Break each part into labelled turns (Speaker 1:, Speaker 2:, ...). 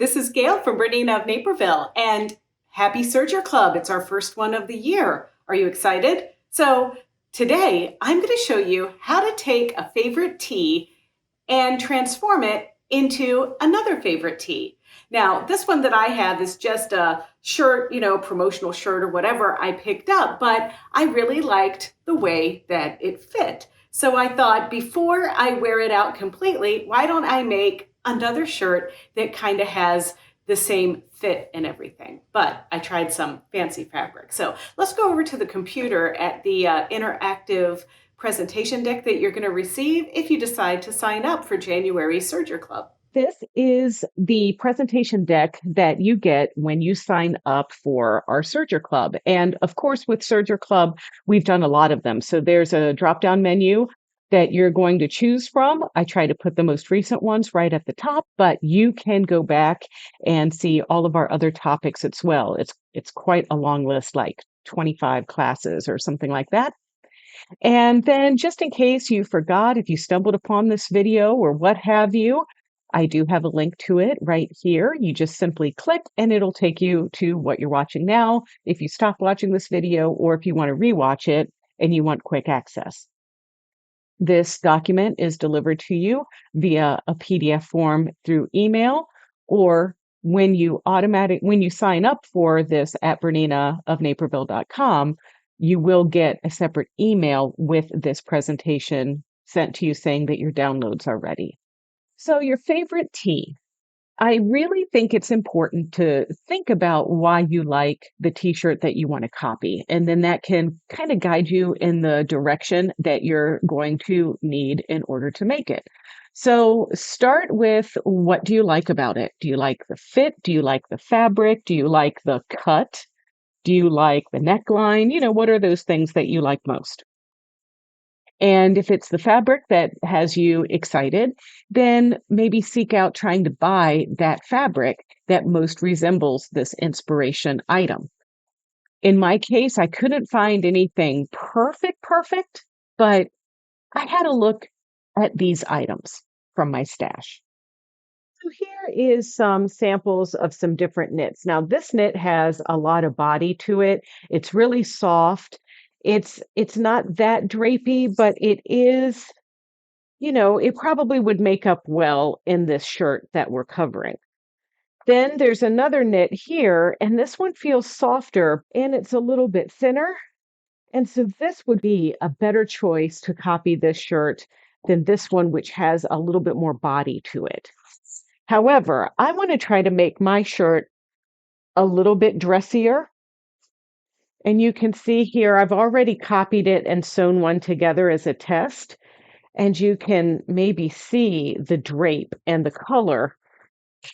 Speaker 1: this is Gayle from BERNINA of Naperville, and happy Serger Club. It's our first one of the year. Are you excited? So today I'm going to show you how to take a favorite tee and transform it into another favorite tee. Now, this one that I have is just a shirt, promotional shirt or whatever I picked up, but I really liked the way that it fit. So I thought before I wear it out completely, why don't I make another shirt that kind of has the same fit and everything. But I tried some fancy fabric. So let's go over to the computer at the interactive presentation deck that you're going to receive if you decide to sign up for January Serger Club.
Speaker 2: This is the presentation deck that you get when you sign up for our Serger Club. And of course, with Serger Club, we've done a lot of them. So there's a drop-down menu that you're going to choose from. I try to put the most recent ones right at the top, but you can go back and see all of our other topics as well. It's quite a long list, like 25 classes or something like that. And then just in case you forgot, if you stumbled upon this video or what have you, I do have a link to it right here. You just simply click and it'll take you to what you're watching now if you stop watching this video or if you want to rewatch it and you want quick access. This document is delivered to you via a PDF form through email, or when you sign up for this at BERNINAofNaperville.com, you will get a separate email with this presentation sent to you saying that your downloads are ready. So your favorite tee. I really think it's important to think about why you like the t-shirt that you want to copy. And then that can kind of guide you in the direction that you're going to need in order to make it. So start with, what do you like about it? Do you like the fit? Do you like the fabric? Do you like the cut? Do you like the neckline? What are those things that you like most? And if it's the fabric that has you excited, then maybe seek out trying to buy that fabric that most resembles this inspiration item. In my case, I couldn't find anything perfect, but I had a look at these items from my stash. So here is some samples of some different knits. Now, this knit has a lot of body to it. It's really soft. It's not that drapey, but it is, it probably would make up well in this shirt that we're covering. Then there's another knit here, and this one feels softer and it's a little bit thinner. And so this would be a better choice to copy this shirt than this one, which has a little bit more body to it. However, I want to try to make my shirt a little bit dressier. And you can see here, I've already copied it and sewn one together as a test. And you can maybe see the drape and the color.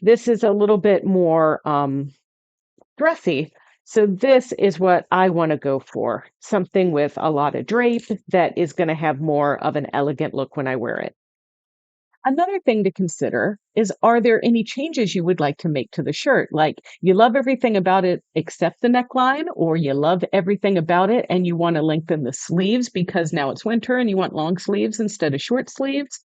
Speaker 2: This is a little bit more dressy. So this is what I want to go for. Something with a lot of drape that is going to have more of an elegant look when I wear it. Another thing to consider is, are there any changes you would like to make to the shirt? Like, you love everything about it except the neckline, or you love everything about it and you want to lengthen the sleeves because now it's winter and you want long sleeves instead of short sleeves.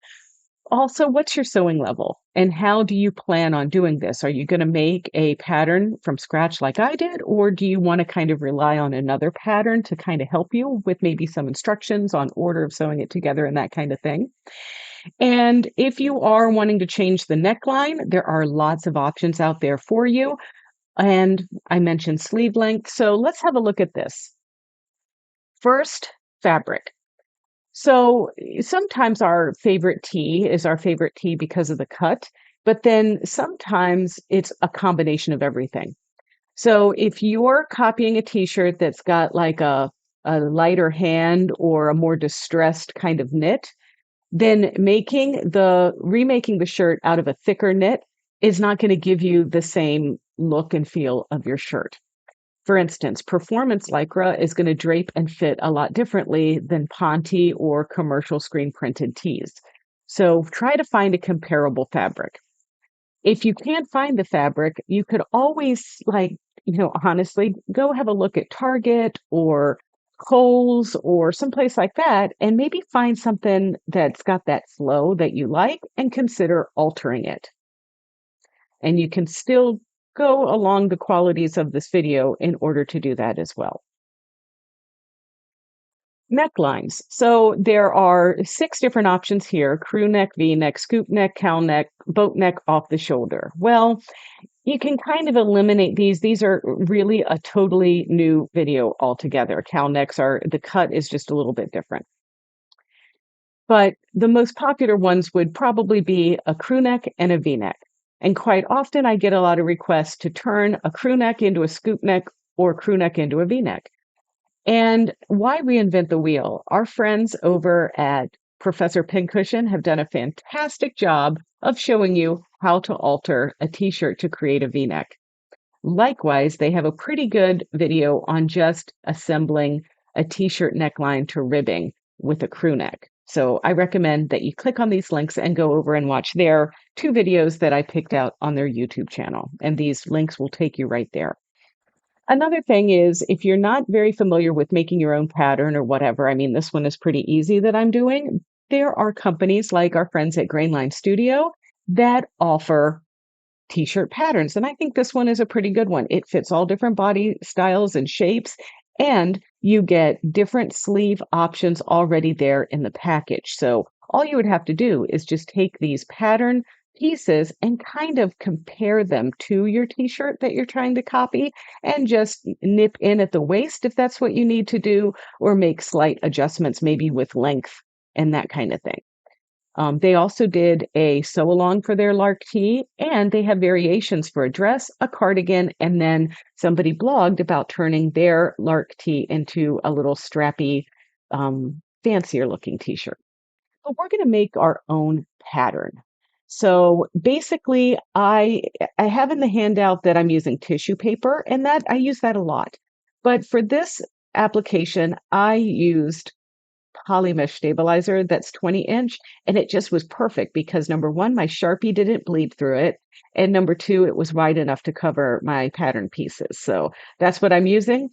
Speaker 2: Also, what's your sewing level and how do you plan on doing this? Are you going to make a pattern from scratch like I did, or do you want to kind of rely on another pattern to kind of help you with maybe some instructions on order of sewing it together and that kind of thing? And if you are wanting to change the neckline, there are lots of options out there for you. And I mentioned sleeve length. So let's have a look at this. First, fabric. So sometimes our favorite tee is our favorite tee because of the cut, but then sometimes it's a combination of everything. So if you're copying a t-shirt that's got like a lighter hand or a more distressed kind of knit, then remaking the shirt out of a thicker knit is not going to give you the same look and feel of your shirt. For instance, performance lycra is going to drape and fit a lot differently than ponte or commercial screen printed tees. So try to find a comparable fabric. If you can't find the fabric, you could always, honestly, go have a look at Target or Kohl's or someplace like that, and maybe find something that's got that flow that you like and consider altering it. And you can still go along the qualities of this video in order to do that as well. Necklines. So there are 6 different options here: crew neck, V-neck, scoop neck, cow neck, boat neck, off the shoulder. Well, you can kind of eliminate these. These are really a totally new video altogether. Cow necks the cut is just a little bit different. But the most popular ones would probably be a crew neck and a V-neck. And quite often I get a lot of requests to turn a crew neck into a scoop neck or crew neck into a V-neck. And why reinvent the wheel? Our friends over at Professor Pincushion have done a fantastic job of showing you how to alter a t-shirt to create a V-neck. Likewise, they have a pretty good video on just assembling a t-shirt neckline to ribbing with a crew neck. So I recommend that you click on these links and go over and watch their 2 videos that I picked out on their YouTube channel. And these links will take you right there. Another thing is, if you're not very familiar with making your own pattern or whatever, I mean, this one is pretty easy that I'm doing. There are companies like our friends at Grainline Studio that offer t-shirt patterns. And I think this one is a pretty good one. It fits all different body styles and shapes, and you get different sleeve options already there in the package. So all you would have to do is just take these pattern pieces and kind of compare them to your t-shirt that you're trying to copy, and just nip in at the waist if that's what you need to do, or make slight adjustments maybe with length and that kind of thing. They also did a sew along for their lark tee, and they have variations for a dress, a cardigan, and then somebody blogged about turning their lark tee into a little strappy, fancier looking t-shirt. But we're going to make our own pattern. So basically, I have in the handout that I'm using tissue paper, and that I use that a lot. But for this application, I used poly mesh stabilizer that's 20-inch, and it just was perfect because number one, my Sharpie didn't bleed through it, and number two, it was wide enough to cover my pattern pieces. So that's what I'm using.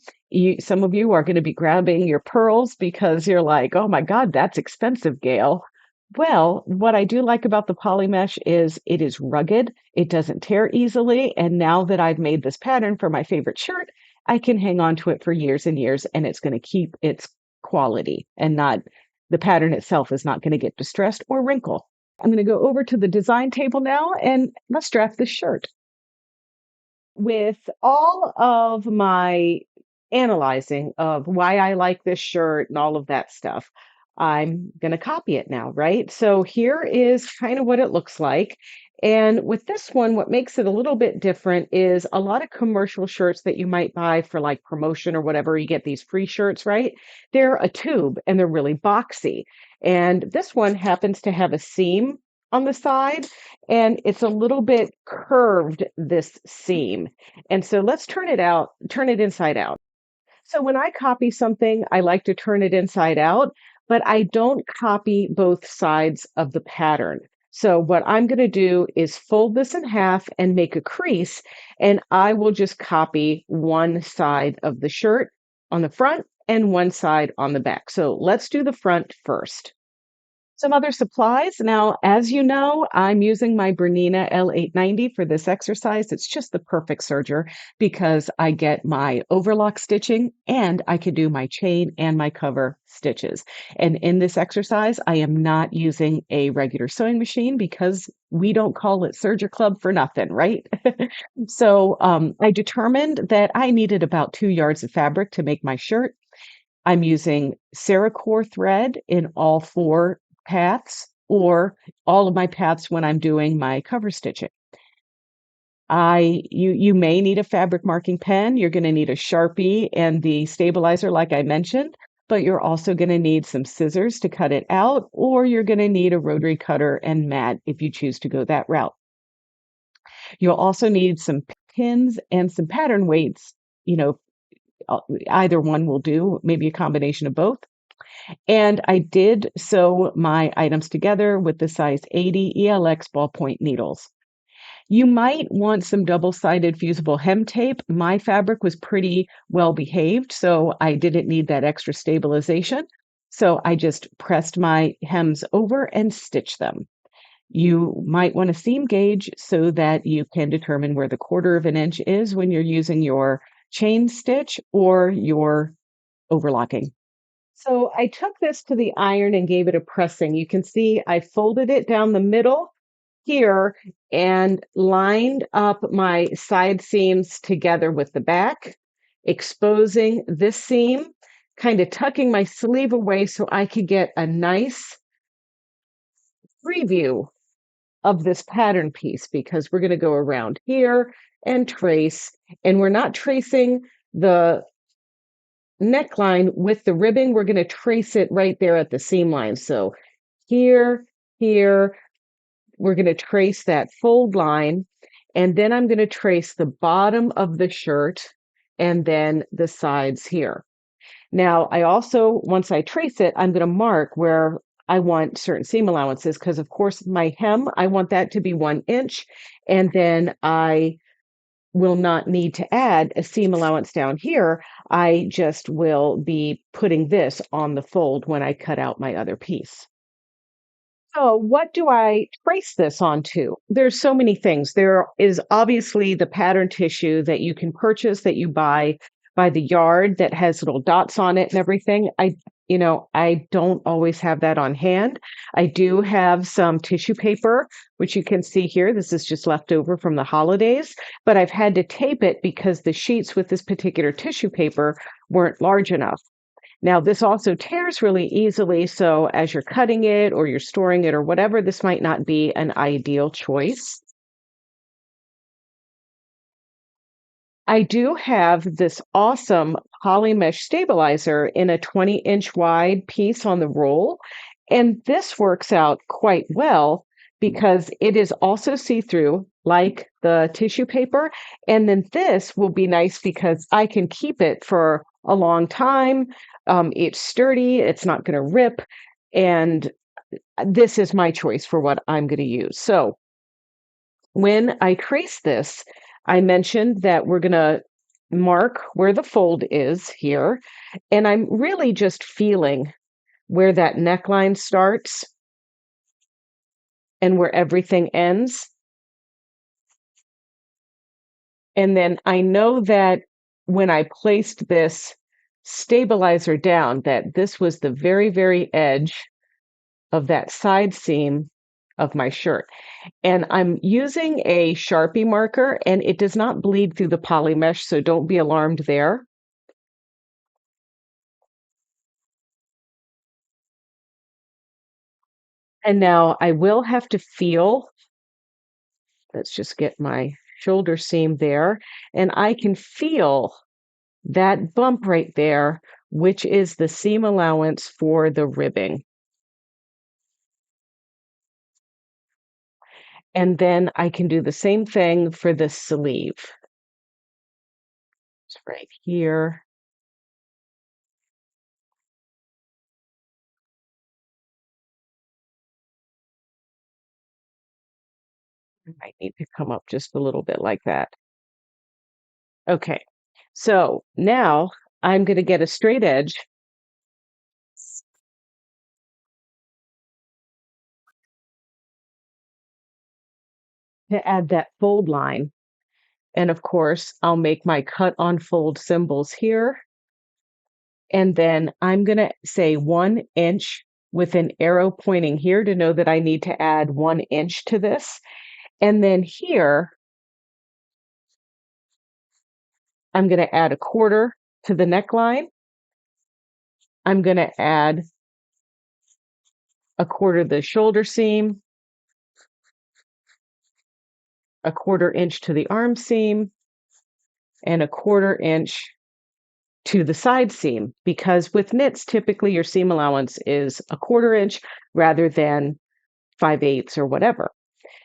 Speaker 2: Some of you are going to be grabbing your pearls because you're like, oh my God, that's expensive, Gayle. Well, what I do like about the poly mesh is it is rugged, it doesn't tear easily, and now that I've made this pattern for my favorite shirt, I can hang on to it for years and years, and it's going to keep its quality, and not the pattern itself is not going to get distressed or wrinkle. I'm going to go over to the design table now, and let's draft this shirt. With all of my analyzing of why I like this shirt and all of that stuff, I'm going to copy it now, right? So here is kind of what it looks like. And with this one, what makes it a little bit different is a lot of commercial shirts that you might buy for like promotion or whatever, you get these free shirts, right? They're a tube and they're really boxy. And this one happens to have a seam on the side, and it's a little bit curved, this seam. And so let's turn it inside out. So when I copy something, I like to turn it inside out, but I don't copy both sides of the pattern. So what I'm going to do is fold this in half and make a crease, and I will just copy one side of the shirt on the front and one side on the back. So let's do the front first. Some other supplies. Now, as you know, I'm using my Bernina L890 for this exercise. It's just the perfect serger because I get my overlock stitching and I can do my chain and my cover stitches. And in this exercise, I am not using a regular sewing machine because we don't call it Serger Club for nothing, right? So I determined that I needed about 2 yards of fabric to make my shirt. I'm using Serger thread in all 4 paths, or all of my paths when I'm doing my cover stitching. You may need a fabric marking pen. You're going to need a Sharpie and the stabilizer, like I mentioned, but you're also going to need some scissors to cut it out, or you're going to need a rotary cutter and mat if you choose to go that route. You'll also need some pins and some pattern weights. Either one will do, maybe a combination of both. And I did sew my items together with the size 80 ELX ballpoint needles. You might want some double-sided fusible hem tape. My fabric was pretty well behaved, so I didn't need that extra stabilization. So I just pressed my hems over and stitched them. You might want a seam gauge so that you can determine where the 1/4 of an inch is when you're using your chain stitch or your overlocking. So I took this to the iron and gave it a pressing. You can see I folded it down the middle here and lined up my side seams together with the back, exposing this seam, kind of tucking my sleeve away so I could get a nice preview of this pattern piece, because we're going to go around here and trace, and we're not tracing the neckline with the ribbing. We're going to trace it right there at the seam line. So here, here, we're going to trace that fold line, and then I'm going to trace the bottom of the shirt and then the sides here. Now, I also, once I trace it, I'm going to mark where I want certain seam allowances, because of course my hem, I want that to be 1 inch, and then I will not need to add a seam allowance down here. I just will be putting this on the fold when I cut out my other piece. So what do I trace this onto? There's so many things. There is obviously the pattern tissue that you can purchase, that you buy by the yard, that has little dots on it and everything. I don't always have that on hand. I do have some tissue paper, which you can see here. This is just left over from the holidays, but I've had to tape it because the sheets with this particular tissue paper weren't large enough. Now, this also tears really easily, so as you're cutting it or you're storing it or whatever, this might not be an ideal choice. I do have this awesome poly mesh stabilizer in a 20-inch wide piece on the roll, and this works out quite well because it is also see-through like the tissue paper, and then this will be nice because I can keep it for a long time. It's sturdy, it's not going to rip, and this is my choice for what I'm going to use. So when I trace this, I mentioned that we're going to mark where the fold is here, and I'm really just feeling where that neckline starts and where everything ends. And then I know that when I placed this stabilizer down, that this was the very, very edge of that side seam of my shirt. And I'm using a Sharpie marker, and it does not bleed through the poly mesh, so don't be alarmed there. And now I will have to feel, let's just get my shoulder seam there, and I can feel that bump right there, which is the seam allowance for the ribbing. And then I can do the same thing for the sleeve. It's right here. I might need to come up just a little bit like that. Okay, so now I'm going to get a straight edge to add that fold line. And of course, I'll make my cut on fold symbols here. And then I'm going to say 1 inch with an arrow pointing here to know that I need to add 1 inch to this. And then here, I'm going to add 1/4 to the neckline. I'm going to add 1/4 the shoulder seam, 1/4 inch to the arm seam, and 1/4 inch to the side seam, because with knits, typically your seam allowance is 1/4 inch rather than 5/8 or whatever.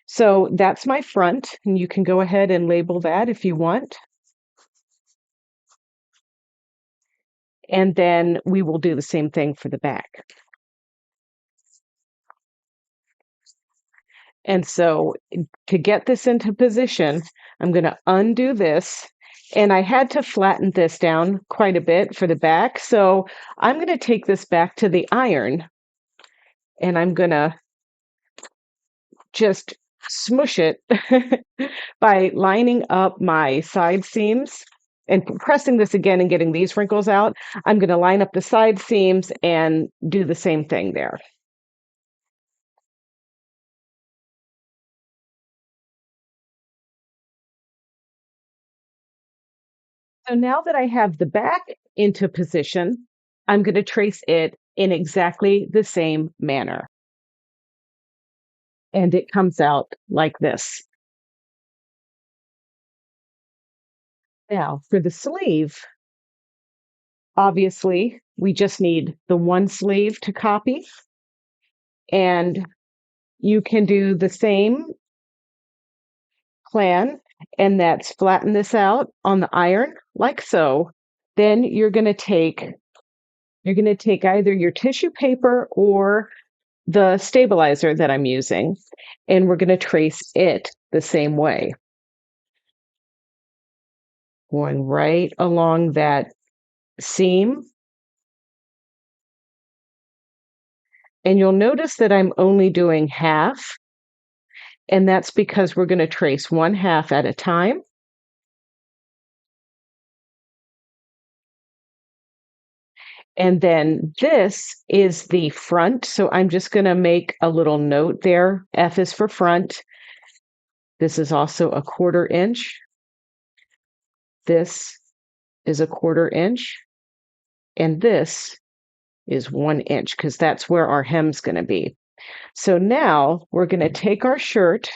Speaker 2: So that's my front, and you can go ahead and label that if you want. And then we will do the same thing for the back. And so to get this into position, I'm going to undo this. And I had to flatten this down quite a bit for the back. So I'm going to take this back to the iron, and I'm going to just smush it by lining up my side seams and pressing this again and getting these wrinkles out. I'm going to line up the side seams and do the same thing there. So now that I have the back into position, I'm going to trace it in exactly the same manner. And it comes out like this. Now, for the sleeve, obviously, we just need the one sleeve to copy. And you can do the same plan, and that's flatten this out on the iron like so. Then you're going to take either your tissue paper or the stabilizer that I'm using, and we're going to trace it the same way. Going right along that seam. And you'll notice that I'm only doing half, and that's because we're going to trace one half at a time. And then this is the front. So I'm just going to make a little note there. F is for front. This is also a 1/4 inch. This is a 1/4 inch. And this is 1 inch because that's where our hem's going to be. So now we're going to take our shirt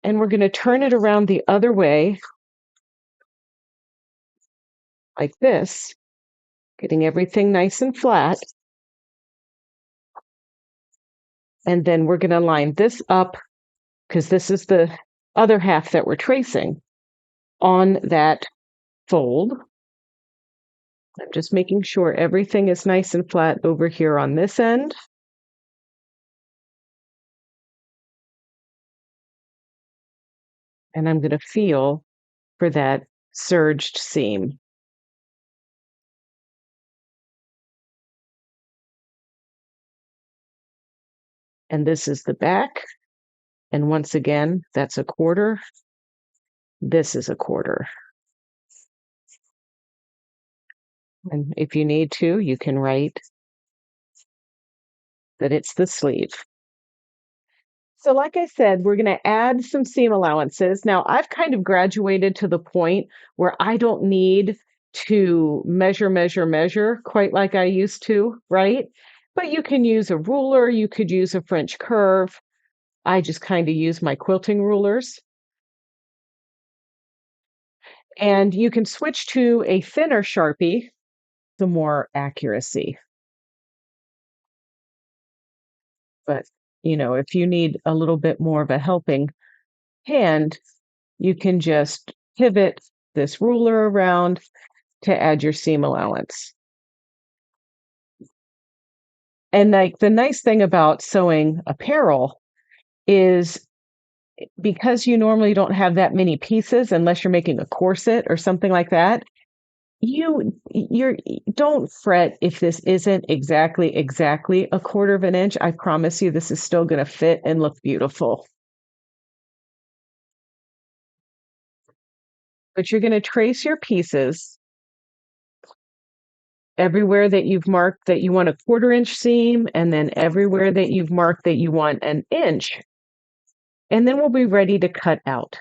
Speaker 2: and we're going to turn it around the other way like this, getting everything nice and flat. And then we're going to line this up because this is the other half that we're tracing on that fold. I'm just making sure everything is nice and flat over here on this end. And I'm going to feel for that serged seam. And this is the back. And once again, that's a 1/4. This is a 1/4. And if you need to, you can write that it's the sleeve. So like I said, we're going to add some seam allowances. Now, I've kind of graduated to the point where I don't need to measure quite like I used to, right? But you can use a ruler, you could use a French curve. I just kind of use my quilting rulers. And you can switch to a thinner Sharpie for more accuracy. But, if you need a little bit more of a helping hand, you can just pivot this ruler around to add your seam allowance. And like the nice thing about sewing apparel is because you normally don't have that many pieces unless you're making a corset or something like that, you're don't fret if this isn't exactly a 1/4 inch. I promise you this is still going to fit and look beautiful. But you're going to trace your pieces everywhere that you've marked that you want a 1/4 inch seam, and then everywhere that you've marked that you want an inch. And then we'll be ready to cut out.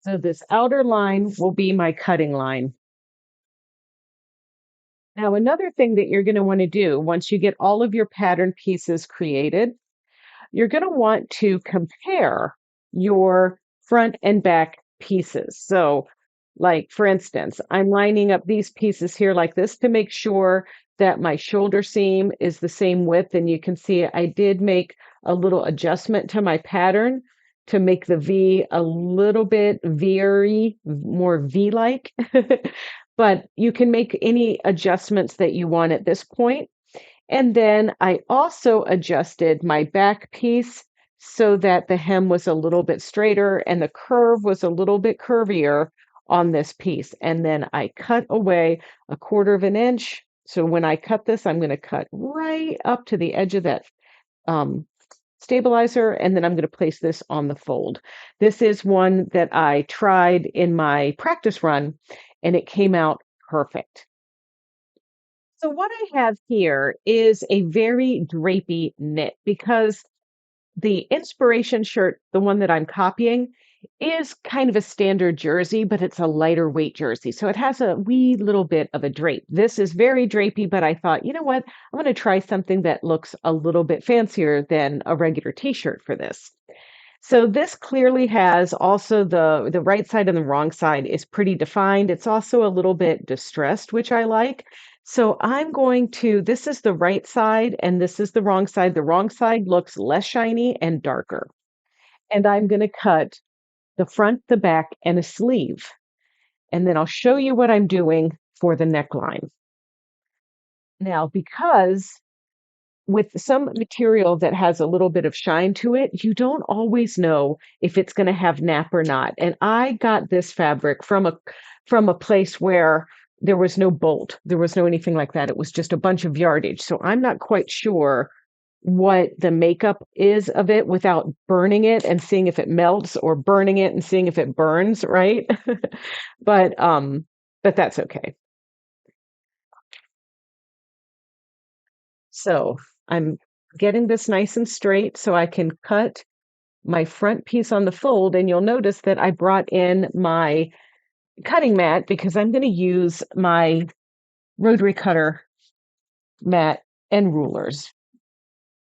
Speaker 2: So this outer line will be my cutting line. Now, another thing that you're going to want to do once you get all of your pattern pieces created, you're going to want to compare your front and back pieces. So, like for instance, I'm lining up these pieces here like this to make sure that my shoulder seam is the same width. And you can see I did make a little adjustment to my pattern to make the V a little bit V-y, more V-like. But you can make any adjustments that you want at this point. And then I also adjusted my back piece so that the hem was a little bit straighter and the curve was a little bit curvier on this piece. And then I cut away 1/4 inch. So when I cut this, I'm going to cut right up to the edge of that um, stabilizer, and then I'm going to place this on the fold. This is one that I tried in my practice run, and it came out perfect. So what I have here is a very drapey knit because the inspiration shirt, the one that I'm copying, is kind of a standard jersey, but it's a lighter weight jersey. So it has a wee little bit of a drape. This is very drapey, but I thought, you know what? I'm going to try something that looks a little bit fancier than a regular t-shirt for this. So this clearly has also the right side and the wrong side is pretty defined. It's also a little bit distressed, which I like. So I'm going to, this is the right side and this is the wrong side. The wrong side looks less shiny and darker. And I'm going to cut the front, the back, and a sleeve. And then I'll show you what I'm doing for the neckline. Now, because with some material that has a little bit of shine to it, you don't always know if it's going to have nap or not. And I got this fabric from a place where there was no bolt, there was no anything like that. It was just a bunch of yardage. So I'm not quite sure what the makeup is of it without burning it and seeing if it melts, or burning it and seeing if it burns, right? but but that's okay. So I'm getting this nice and straight so I can cut my front piece on the fold, and you'll notice that I brought in my cutting mat because I'm going to use my rotary cutter mat and rulers,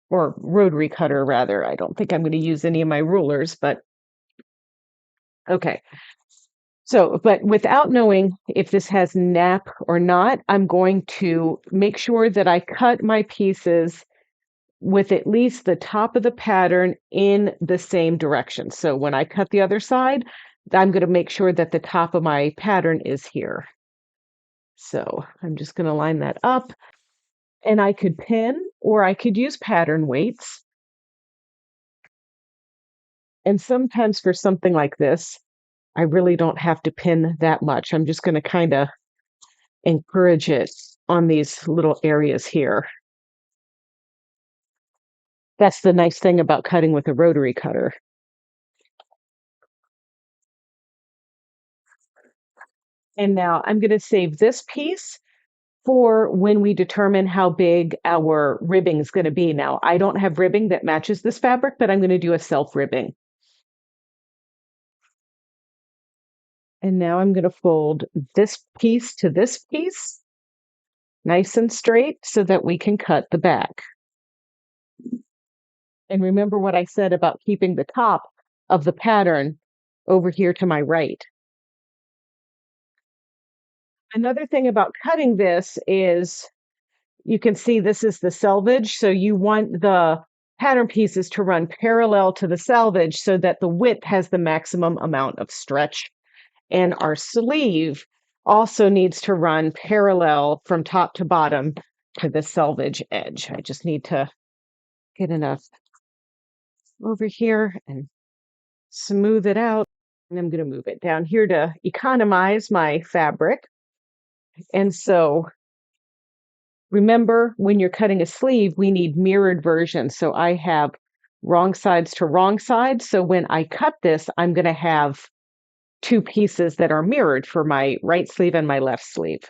Speaker 2: or rotary cutter rather. I don't think I'm going to use any of my rulers, but okay. So, but without knowing if this has nap or not, I'm going to make sure that I cut my pieces with at least the top of the pattern in the same direction. So when I cut the other side, I'm going to make sure that the top of my pattern is here. So I'm just going to line that up, and I could pin or I could use pattern weights. And sometimes for something like this, I really don't have to pin that much. I'm just going to kind of encourage it on these little areas here. That's the nice thing about cutting with a rotary cutter. And now I'm going to save this piece for when we determine how big our ribbing is going to be. Now, I don't have ribbing that matches this fabric, but I'm going to do a self ribbing. And now I'm going to fold this piece to this piece, nice and straight, so that we can cut the back. And remember what I said about keeping the top of the pattern over here to my right. Another thing about cutting this is you can see this is the selvage. So you want the pattern pieces to run parallel to the selvage so that the width has the maximum amount of stretch. And our sleeve also needs to run parallel from top to bottom to the selvage edge. I just need to get enough over here and smooth it out. And I'm going to move it down here to economize my fabric. And so remember, when you're cutting a sleeve, we need mirrored versions. So I have wrong sides to wrong sides. So when I cut this, I'm going to have two pieces that are mirrored for my right sleeve and my left sleeve.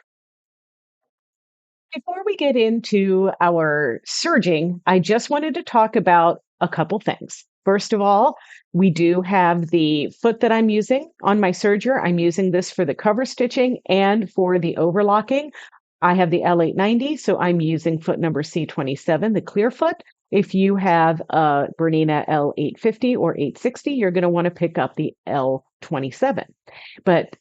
Speaker 2: Before we get into our serging, I just wanted to talk about a couple things. First of all, we do have the foot that I'm using on my serger. I'm using this for the cover stitching and for the overlocking. I have the L890, so I'm using foot number C27, the clear foot. If you have a Bernina L850 or 860, you're going to want to pick up the L27. But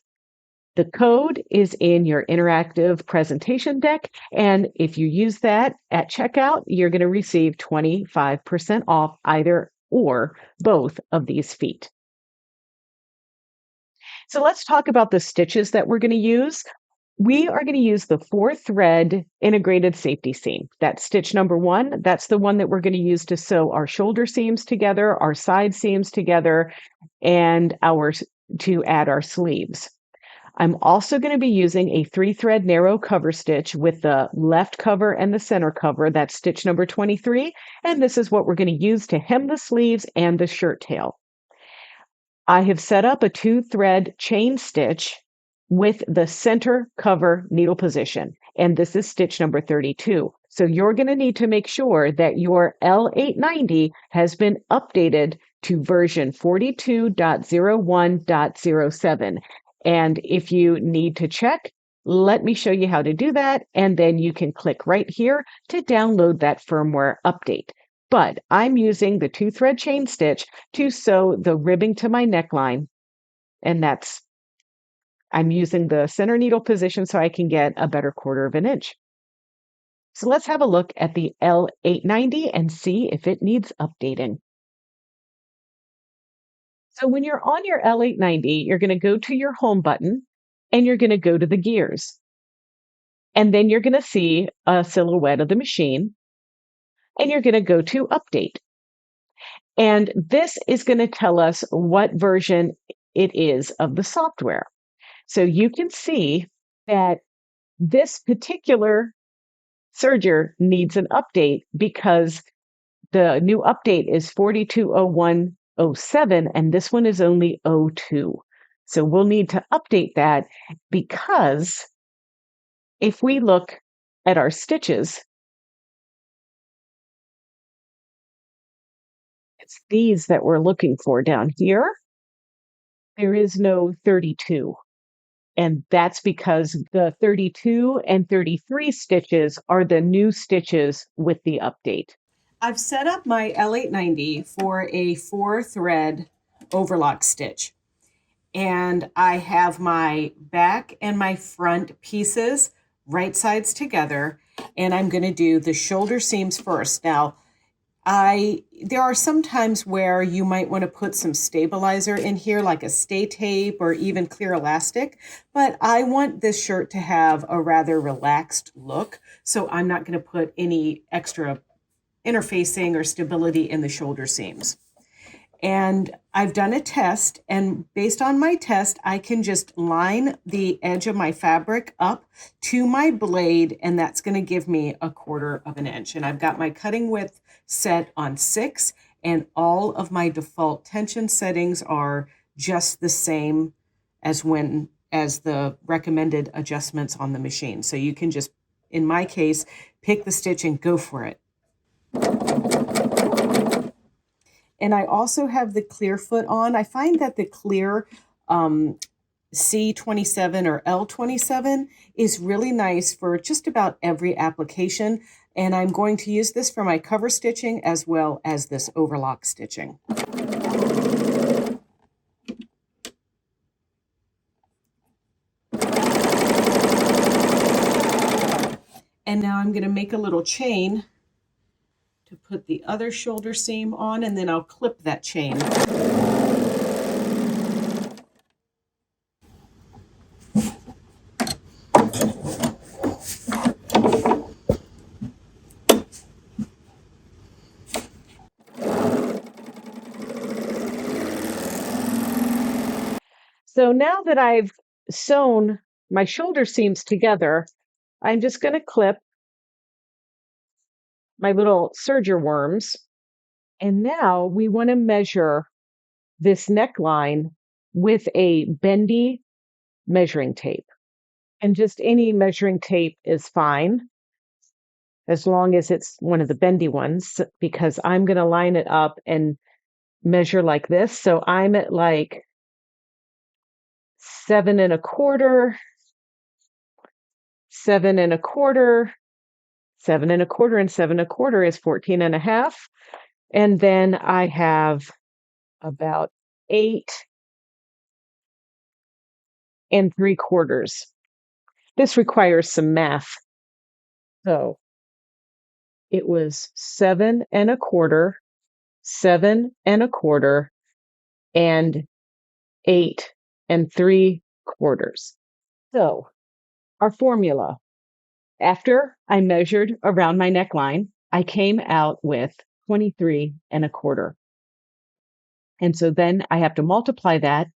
Speaker 2: the code is in your interactive presentation deck, and if you use that at checkout, you're going to receive 25% off either or both of these feet. So let's talk about the stitches that we're going to use. We are going to use the 4-thread integrated safety seam. That's stitch number 1. That's the one that we're going to use to sew our shoulder seams together, our side seams together, and to add our sleeves. I'm also going to be using a 3-thread narrow cover stitch with the left cover and the center cover. That's stitch number 23. And this is what we're going to use to hem the sleeves and the shirt tail. I have set up a 2-thread chain stitch with the center cover needle position, and this is stitch number 32. So you're going to need to make sure that your L890 has been updated to version 42.01.07. And if you need to check, let me show you how to do that, and then you can click right here to download that firmware update. But I'm using the 2-thread chain stitch to sew the ribbing to my neckline. And I'm using the center needle position so I can get a better 1/4 of an inch. So let's have a look at the L890 and see if it needs updating. So when you're on your L890, you're going to go to your home button and you're going to go to the gears. And then you're going to see a silhouette of the machine and you're going to go to update. And this is going to tell us what version it is of the software. So you can see that this particular serger needs an update because the new update is 42.01.07 and this one is only 02. So we'll need to update that because if we look at our stitches, it's these that we're looking for down here. There is no 32. And that's because the 32 and 33 stitches are the new stitches with the update.
Speaker 1: I've set up my L890 for a 4-thread overlock stitch. And I have my back and my front pieces right sides together. And I'm going to do the shoulder seams first. Now, there are some times where you might want to put some stabilizer in here, like a stay tape or even clear elastic, but I want this shirt to have a rather relaxed look, so I'm not going to put any extra interfacing or stability in the shoulder seams. And I've done a test, and based on my test, I can just line the edge of my fabric up to my blade, and that's going to give me a 1/4 of an inch. And I've got my cutting width set on 6, and all of my default tension settings are just the same as the recommended adjustments on the machine. So you can just, in my case, pick the stitch and go for it. And I also have the clear foot on. I find that the clear C27 or L27 is really nice for just about every application. And I'm going to use this for my cover stitching as well as this overlock stitching. And now I'm going to make a little chain to put the other shoulder seam on, and then I'll clip that chain.
Speaker 2: So now that I've sewn my shoulder seams together, I'm just going to clip my little serger worms. And now we want to measure this neckline with a bendy measuring tape. And just any measuring tape is fine, as long as it's one of the bendy ones, because I'm going to line it up and measure like this. So I'm at like 7 1/4, 7 1/4, 7 1/4, and 7 1/4 is 14 1/2. And then I have about 8 3/4. This requires some math. So it was 7 1/4, 7 1/4, and 8 3/4. So Our formula. After I measured around my neckline, I came out with 23 1/4. And so then I have to multiply that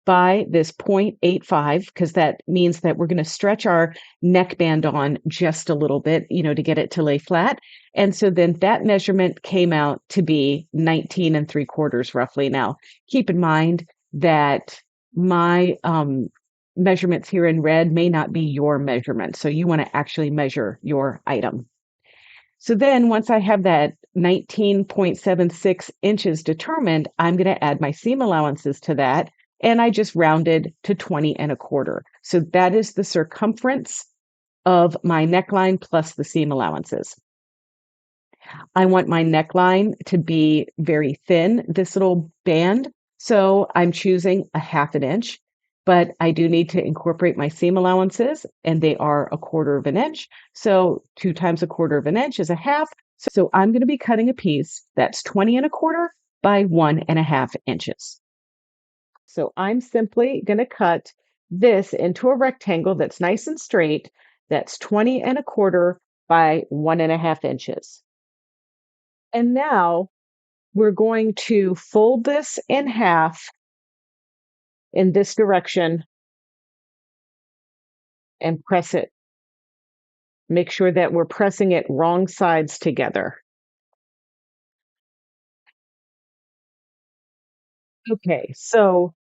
Speaker 2: by this 0.85 because that means that we're going to stretch our neckband on just a little bit, to get it to lay flat. And so then that measurement came out to be 19 3/4 roughly. Now, keep in mind that my measurements here in red may not be your measurement. So you want to actually measure your item. So then once I have that 19.76 inches determined, I'm going to add my seam allowances to that. And I just rounded to 20 1/4. So that is the circumference of my neckline plus the seam allowances. I want my neckline to be very thin, this little band. So I'm choosing a 1/2 inch, but I do need to incorporate my seam allowances, and they are 1/4 inch. So 2 times 1/4 inch is a half. So I'm going to be cutting a piece that's 20 1/4 by 1.5 inches. So I'm simply going to cut this into a rectangle that's nice and straight. That's 20 1/4 by 1.5 inches. And now we're going to fold this in half in this direction and press it. Make sure that we're pressing it wrong sides together. Okay, so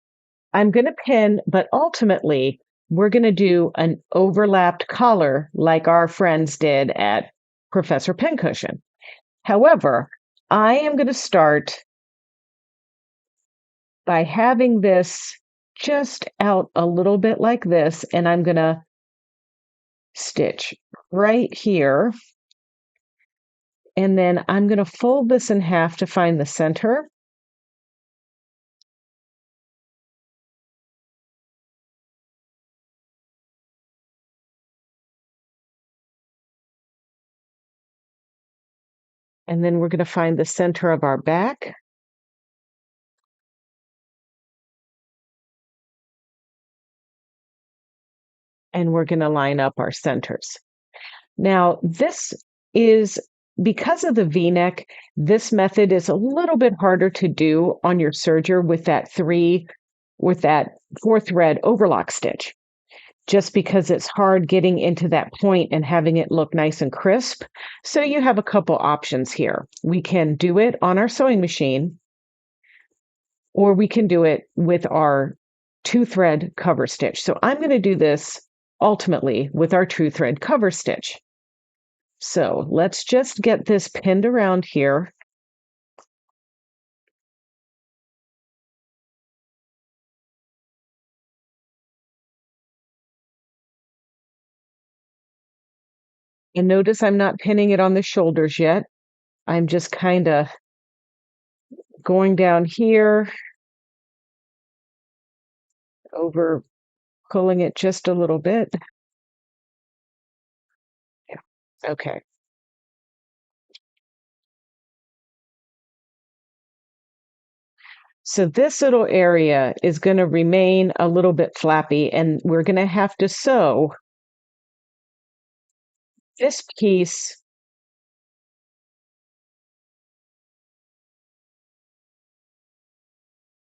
Speaker 2: I'm going to pin, but ultimately we're going to do an overlapped collar like our friends did at Professor Pincushion. However, I am going to start by having this just out a little bit like this, and I'm going to stitch right here. And then I'm going to fold this in half to find the center. And then we're going to find the center of our back. And we're going to line up our centers. Now, this is because of the V-neck, this method is a little bit harder to do on your serger with that 4-thread overlock stitch, just because it's hard getting into that point and having it look nice and crisp. So you have a couple options here. We can do it on our sewing machine, or we can do it with our 2-thread cover stitch. So I'm going to do this ultimately with our 2-thread cover stitch. So let's just get this pinned around here. And notice I'm not pinning it on the shoulders yet. I'm just kind of going down here, over pulling it just a little bit. Yeah. Okay. So this little area is going to remain a little bit flappy, and we're going to have to sew this piece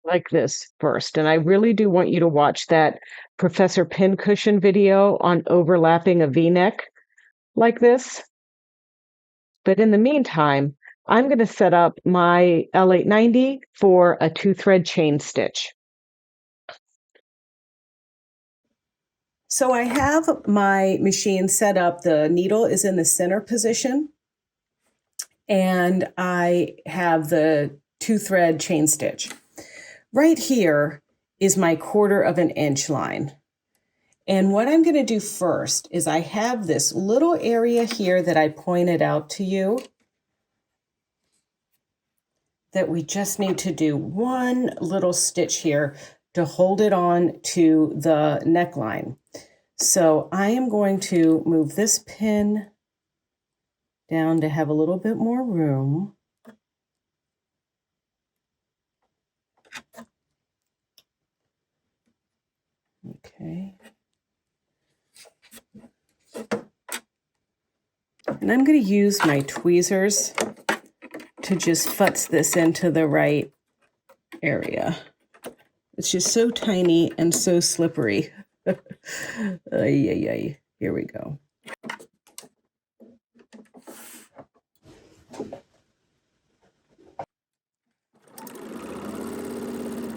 Speaker 2: like this first. And I really do want you to watch that Professor Pincushion video on overlapping a V-neck like this. But in the meantime, I'm going to set up my L890 for a 2-thread chain stitch.
Speaker 1: So I have my machine set up. The needle is in the center position, and I have the 2-thread chain stitch. Right here is my 1/4 inch line. And what I'm going to do first is I have this little area here that I pointed out to you that we just need to do one little stitch here to hold it on to the neckline. So I am going to move this pin down to have a little bit more room. Okay. And I'm going to use my tweezers to just futz this into the right area. It's just so tiny and so slippery. Ay, ay, ay. Here we go.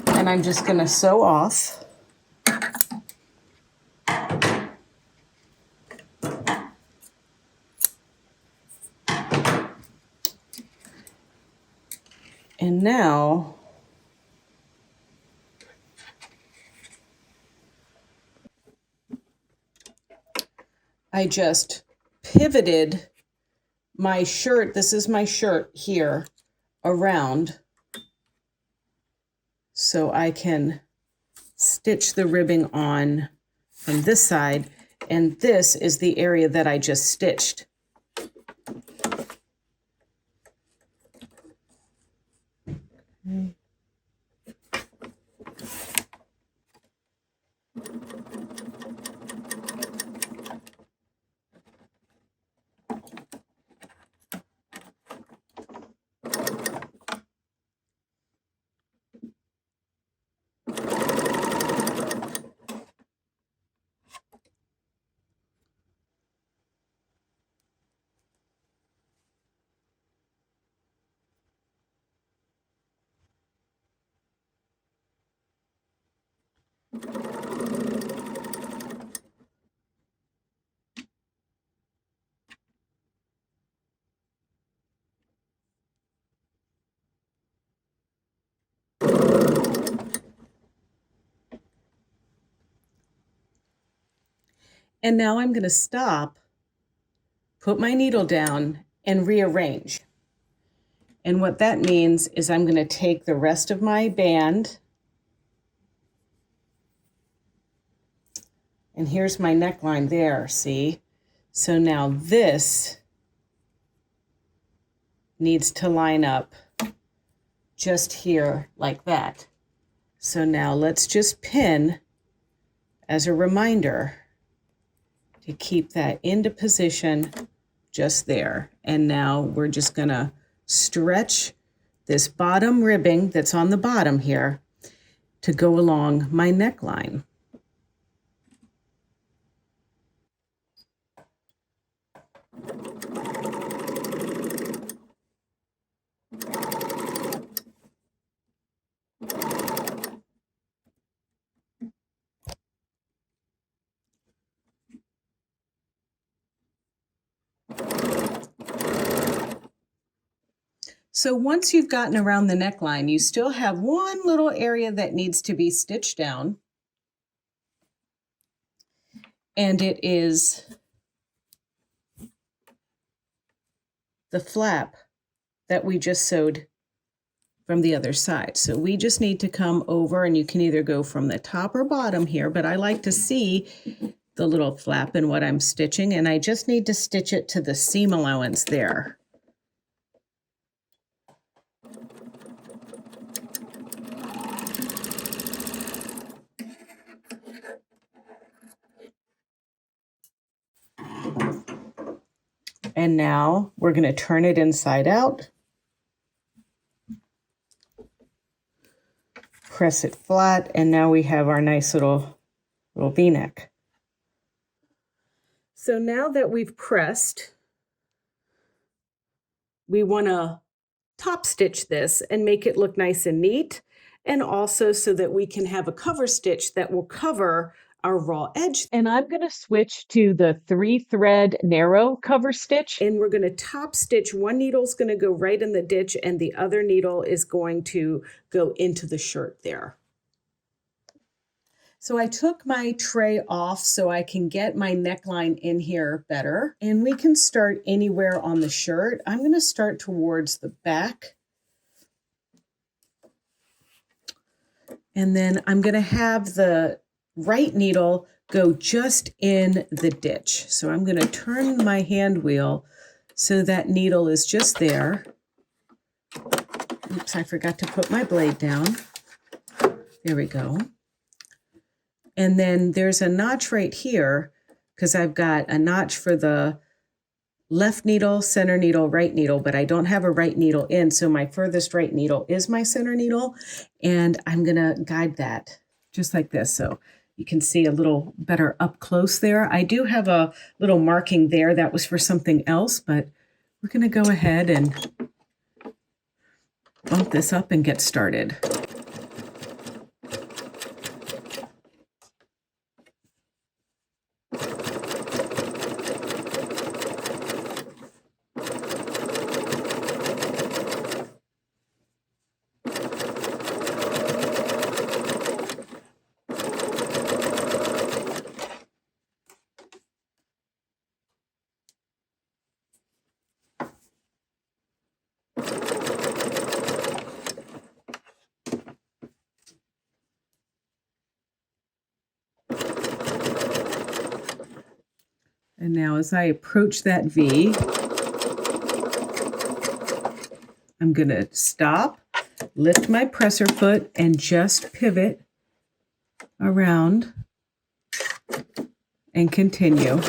Speaker 1: And I'm just going to sew off. And now I just pivoted my shirt. This is my shirt here around so I can stitch the ribbing on from this side. And this is the area that I just stitched. Okay. And now I'm going to stop, put my needle down, and rearrange. And what that means is I'm going to take the rest of my band, and here's my neckline there, see? So now this needs to line up just here like that. So now let's just pin as a reminder to keep that into position just there. And now we're just going to stretch this bottom ribbing that's on the bottom here to go along my neckline. So once you've gotten around the neckline, you still have one little area that needs to be stitched down. And it is the flap that we just sewed from the other side. So we just need to come over, and you can either go from the top or bottom here, but I like to see the little flap in what I'm stitching, and I just need to stitch it to the seam allowance there. And now we're going to turn it inside out. Press it flat, and now we have our nice little V-neck. So now that we've pressed, we want to top stitch this and make it look nice and neat, and also so that we can have a cover stitch that will cover our raw edge.
Speaker 2: And I'm going to switch to the 3-thread narrow cover stitch.
Speaker 1: And we're going to top stitch. One needle's going to go right in the ditch, and the other needle is going to go into the shirt there. So I took my tray off so I can get my neckline in here better. And we can start anywhere on the shirt. I'm going to start towards the back. And then I'm going to have the right needle go just in the ditch. So I'm going to turn my hand wheel so that needle is just there. Oops, I forgot to put my blade down. There we go. And then there's a notch right here because I've got a notch for the left needle, center needle, right needle, but I don't have a right needle in, so my furthest right needle is my center needle, and I'm gonna guide that just like this so you can see a little better up close there. I do have a little marking there that was for something else, but we're gonna go ahead and bump this up and get started. And now as I approach that V, I'm going to stop, lift my presser foot, and just pivot around and continue.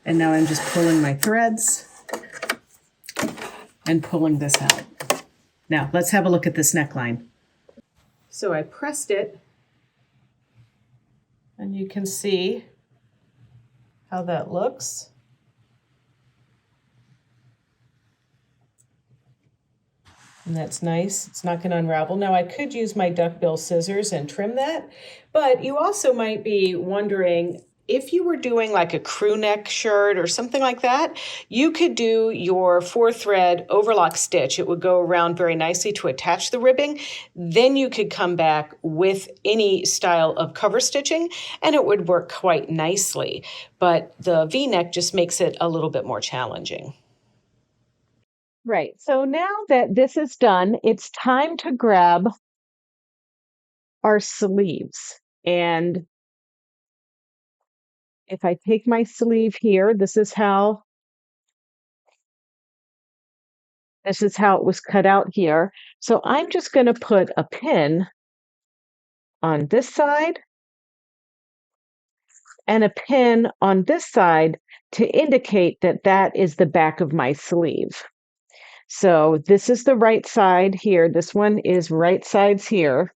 Speaker 1: And now I'm just pulling my threads and pulling this out. Now let's have a look at this neckline. So I pressed it, and you can see how that looks. And that's nice. It's not going to unravel. Now I could use my duckbill scissors and trim that, but you also might be wondering, if you were doing like a crew neck shirt or something like that, you could do your 4-thread overlock stitch. It would go around very nicely to attach the ribbing. Then you could come back with any style of cover stitching and it would work quite nicely. But the V-neck just makes it a little bit more challenging.
Speaker 2: Right. So now that this is done, it's time to grab our sleeves. And if I take my sleeve here, this is how it was cut out here. So I'm just going to put a pin on this side and a pin on this side to indicate that that is the back of my sleeve. So this is the right side here. This one is right sides here.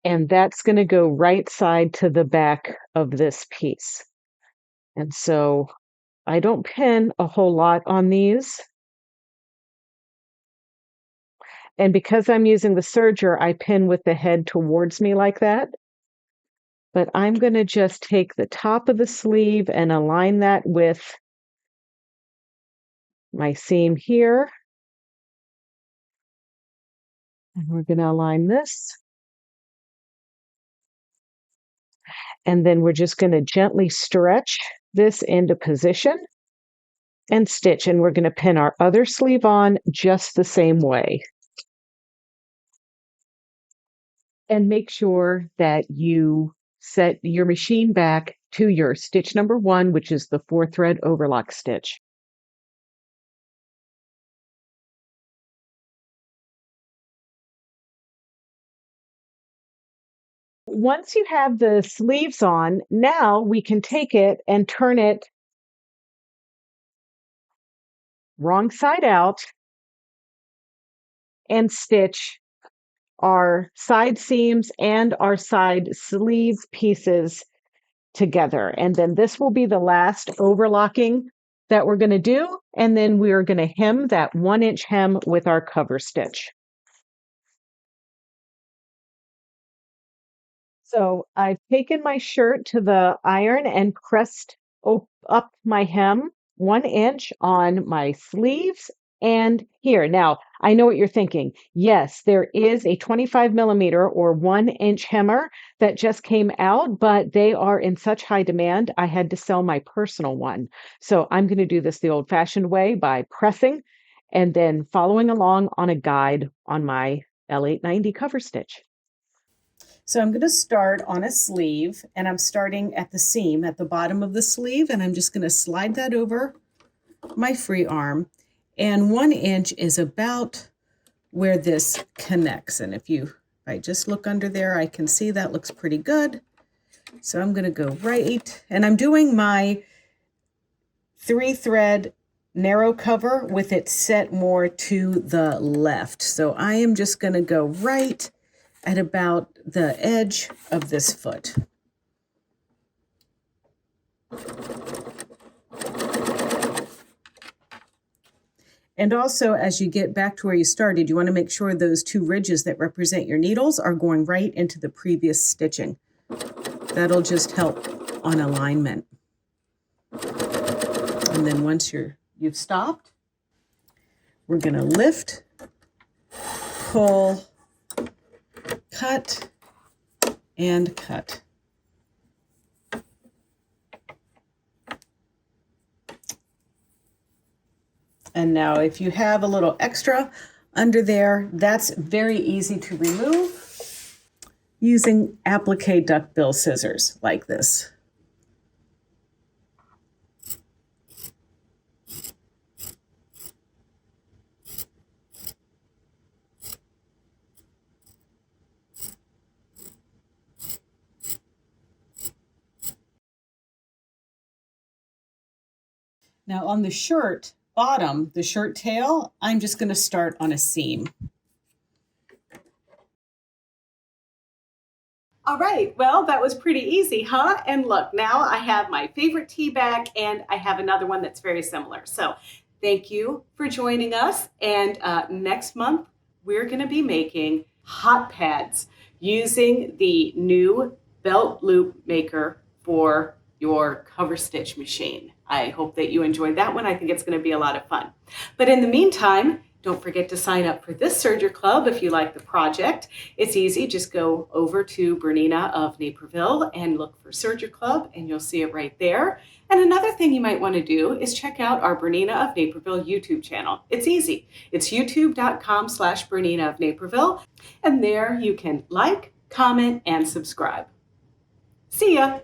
Speaker 2: And that's going to go right side to the back of this piece. And so I don't pin a whole lot on these. And because I'm using the serger, I pin with the head towards me like that. But I'm going to just take the top of the sleeve and align that with my seam here. And we're going to align this. And then we're just going to gently stretch this into position and stitch. And we're going to pin our other sleeve on just the same way. And make sure that you set your machine back to your stitch number 1, which is the 4-thread overlock stitch. Once you have the sleeves on, now we can take it and turn it wrong side out and stitch our side seams and our side sleeve pieces together. And then this will be the last overlocking that we're going to do. And then we're going to hem that 1-inch hem with our cover stitch. So I've taken my shirt to the iron and pressed up my hem 1 inch on my sleeves And here, now, I know what you're thinking. Yes, there is a 25 millimeter or 1 inch hemmer that just came out, but they are in such high demand, I had to sell my personal one. So I'm going to do this the old-fashioned way by pressing and then following along on a guide on my L890 cover stitch.
Speaker 1: So I'm going to start on a sleeve, and I'm starting at the seam at the bottom of the sleeve, and I'm just going to slide that over my free arm. And 1 inch is about where this connects. And if I just look under there, I can see that looks pretty good. So I'm going to go right, and I'm doing my 3-thread narrow cover with it set more to the left. So I am just going to go right at about the edge of this foot. And also, as you get back to where you started, you want to make sure those 2 ridges that represent your needles are going right into the previous stitching. That'll just help on alignment. And then once you've stopped, we're going to lift, pull, cut, and cut. And now if you have a little extra under there, that's very easy to remove using applique duckbill scissors like this. Now on the shirt bottom, the shirt tail, I'm just going to start on a seam. All right, well, that was pretty easy, huh? And look, now I have my favorite tee back, and I have another one that's very similar. So thank you for joining us. And next month, we're going to be making hot pads using the new belt loop maker for your cover stitch machine. I hope that you enjoyed that one. I think it's going to be a lot of fun. But in the meantime, don't forget to sign up for this Serger Club if you like the project. It's easy. Just go over to BERNINA of Naperville and look for Serger Club, and you'll see it right there. And another thing you might want to do is check out our BERNINA of Naperville YouTube channel. It's easy. It's youtube.com/BERNINA of Naperville. And there you can like, comment, and subscribe. See ya!